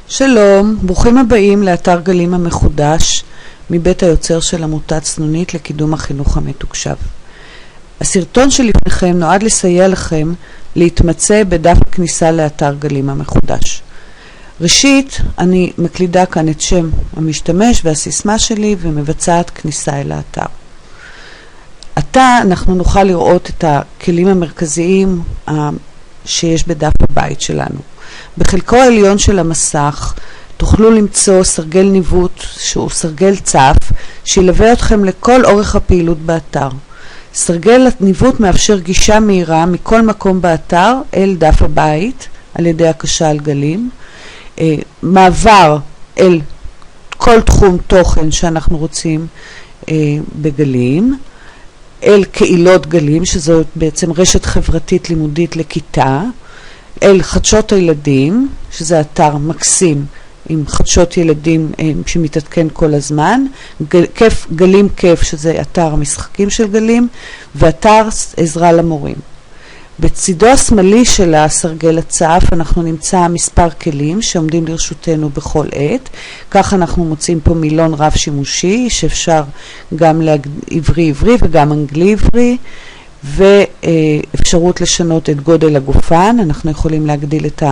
שלום, ברוכים הבאים לאתר גלים המחודש מבית היוצר של עמותת סנונית לקידום החינוך המתוקשב. הסרטון שלפניכם נועד לסייע לכם להתמצא בדף הכניסה לאתר גלים המחודש. ראשית, אני מקלידה כאן את שם המשתמש והסיסמה שלי ומבצעת כניסה אל האתר. עתה אנחנו נוכל לראות את הכלים המרכזיים שיש בדף הבית שלנו. בחלקו העליון של המסך תוכלו למצוא סרגל ניווט שהוא סרגל צף שילווה אתכם לכל אורך הפעילות באתר. סרגל הניווט מאפשר גישה מהירה מכל מקום באתר אל דף הבית על ידי הקשה על גלים, מעבר אל כל תחום תוכן שאנחנו רוצים בגלים, אל קהילות גלים, שזו בעצם רשת חברתית לימודית לכיתה, אל חדשות הילדים, שזה אתר מקסים עם חדשות ילדים שמתעדכן כל הזמן, גלים כיף, שזה אתר המשחקים של גלים, ואתר עזרה למורים. בצידו השמאלי של הסרגל הצף אנחנו נמצא מספר כלים שעומדים לרשותנו בכל עת. כך אנחנו מוצאים פה מילון רב שימושי שאפשר גם לעברי וגם אנגלי עברי, ואפשרות לשנות את גודל הגופן. אנחנו יכולים להגדיל את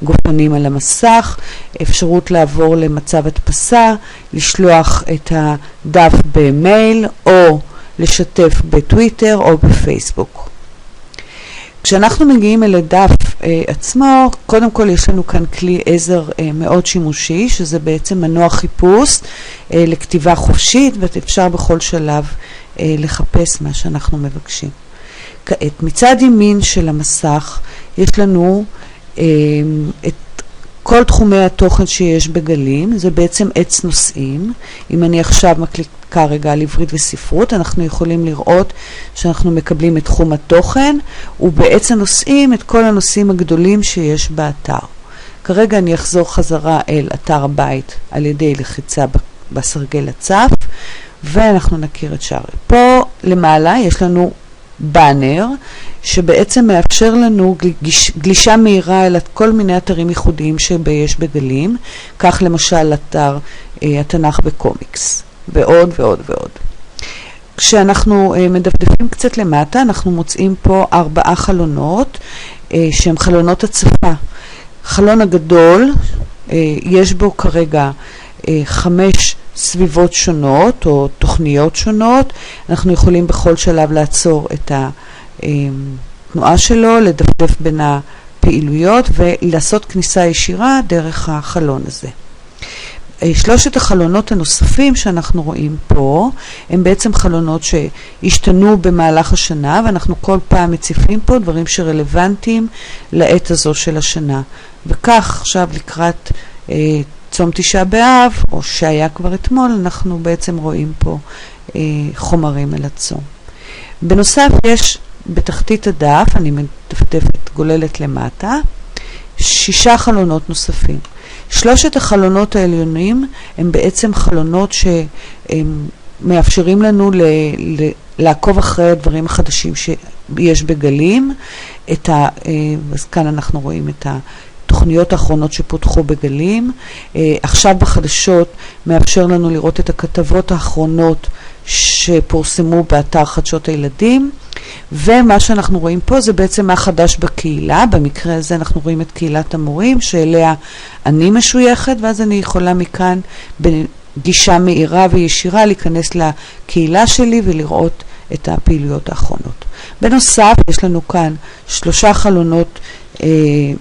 הגופנים על המסך, אפשרות לעבור למצב הדפסה, לשלוח את הדף במייל או לשתף בטוויטר או בפייסבוק. כשאנחנו מגיעים אל הדף עצמו, קודם כל יש לנו כאן כלי עזר מאוד שימושי, שזה בעצם מנוע חיפוש לכתיבה חופשית, ואפשר בכל שלב לחפש מה שאנחנו מבקשים. כעת, מצד ימין של המסך יש לנו את כל תחומי התוכן שיש בגלים, זה בעצם עץ נושאים. אם אני עכשיו מקליקה רגע על עברית וספרות, אנחנו יכולים לראות שאנחנו מקבלים את תחום התוכן, ובעץ הנושאים את כל הנושאים הגדולים שיש באתר. כרגע אני אחזור חזרה אל אתר הבית על ידי לחיצה בסרגל הצף, ואנחנו נכיר את שער. פה למעלה יש לנו באנר, שבעצם מאפשר לנו גלישה מהירה אל כל מיני אתרים ייחודיים שיש בגלים, כך למשל אתר התנ"ך בקומיקס, ועוד ועוד ועוד. כשאנחנו מדפדפים קצת למטה, אנחנו מוצאים פה 4 חלונות, שהם חלונות הצפה. חלון הגדול, יש בו כרגע 5 סביבות שונות או תוכניות שונות. אנחנו יכולים בכל שלב לעצור את התנועה שלו, לדפדף בין הפעילויות ולעשות כניסה ישירה דרך החלון הזה. 3 החלונות הנוספים שאנחנו רואים פה הם בעצם חלונות שהשתנו במהלך השנה, ואנחנו כל פעם מציפים פה דברים שרלוונטיים לעת הזו של השנה. וכך עכשיו לקראת צום תשעה באב, או שהיה כבר אתמול, אנחנו בעצם רואים פה חומרים אל הצום. בנוסף יש בתחתית הדף, אני מדפדפת גוללת למטה, 6 חלונות נוספים. 3 החלונות העליונים הם בעצם חלונות שמאפשרים לנו לעקוב אחרי הדברים החדשים שיש בגלים. אז כאן אנחנו רואים את התוכניות האחרונות שפותחו בגלים. עכשיו בחדשות מאפשר לנו לראות את הכתבות האחרונות שפורסמו באתר חדשות הילדים. ומה שאנחנו רואים פה זה בעצם מה חדש בקהילה. במקרה הזה אנחנו רואים את קהילת המורים שאליה אני משויכת, ואז אני יכולה מכאן בגישה מהירה וישירה להיכנס לקהילה שלי ולראות את הפעילויות האחרונות. בנוסף יש לנו כאן 3 חלונות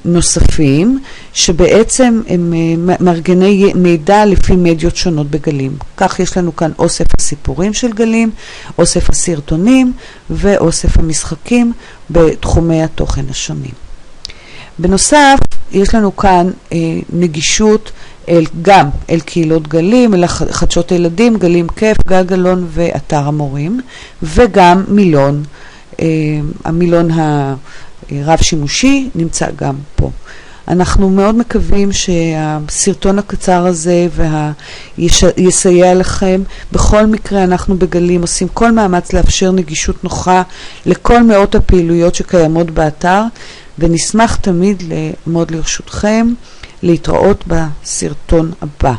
נוספים שבעצם הם מארגני מידע לפי מדיות שונות בגלים. כך יש לנו כאן אוסף הסיפורים של גלים, אוסף הסרטונים ואוסף המשחקים בתחומי התוכן השונים. בנוסף יש לנו כאן נגישות גם אל קהילות גלים, אל חדשות הילדים, גלים כיף, גג אלון ואתר המורים, וגם מילון. המילון הרב שימושי נמצא גם פה. אנחנו מאוד מקווים שהסרטון הקצר הזה יסייע לכם. בכל מקרה אנחנו בגלים עושים כל מאמץ לאפשר נגישות נוחה לכל מאות הפעילויות שקיימות באתר, ונשמח תמיד לעמוד לרשותכם להתראות בסרטון הבא.